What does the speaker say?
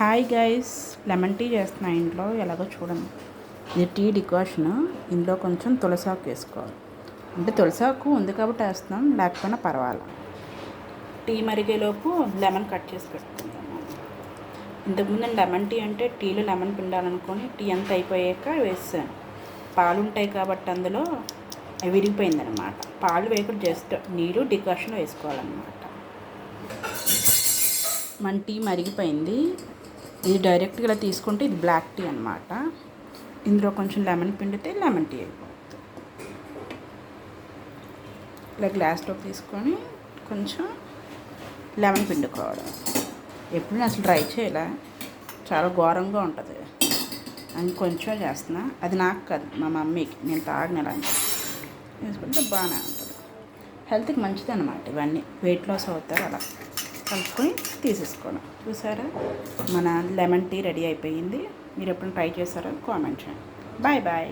Hi guys, lemon tea చేస్తున్నా ఇంట్లో. ఎలాగో చూడండి. ఇది టీ డికాషన్. ఇందులో కొంచెం తులసాకు వేసుకోవాలి. అంటే తులసాకు ఉంది కాబట్టి వేస్తున్నాం, లేకపోయినా పర్వాలేదు. టీ మరిగేలోపు లెమన్ కట్ చేసి పెట్టుకుందాము. ఇంతకుముందు లెమన్ టీ అంటే టీలో లెమన్ పిండాలనుకొని టీ అంతా అయిపోయాక వేసాను. పాలు ఉంటాయి కాబట్టి అందులో విరిగిపోయిందనమాట. పాలు వేయకుండా జస్ట్ నీళ్ళు డికాషన్ వేసుకోవాలన్నమాట. మన టీ మరిగిపోయింది. ఇది డైరెక్ట్గా ఇలా తీసుకుంటే ఇది బ్లాక్ టీ అనమాట. ఇందులో కొంచెం లెమన్ పిండితే లెమన్ టీ అయిపోతుంది. ఇలా గ్లాస్లోకి తీసుకొని కొంచెం లెమన్ పిండుకోవడం. ఎప్పుడు నేను అసలు ట్రై చేయలే, చాలా ఘోరంగా ఉంటుంది అని కొంచెం చేస్తున్నా. అది నాకు కాదు, మా మమ్మీకి. నేను తాగినలా వేసుకుంటే బాగానే ఉంటుంది. హెల్త్కి మంచిది అనమాట. ఇవన్నీ వెయిట్ లాస్ అవుతారు. అలా కలుపుకొని తీసేసుకోవడం. చూసారా, మన లెమన్ టీ రెడీ అయిపోయింది. మీరు ఎప్పుడైనా ట్రై చేశారో కామెంట్ చేయండి. Bye bye.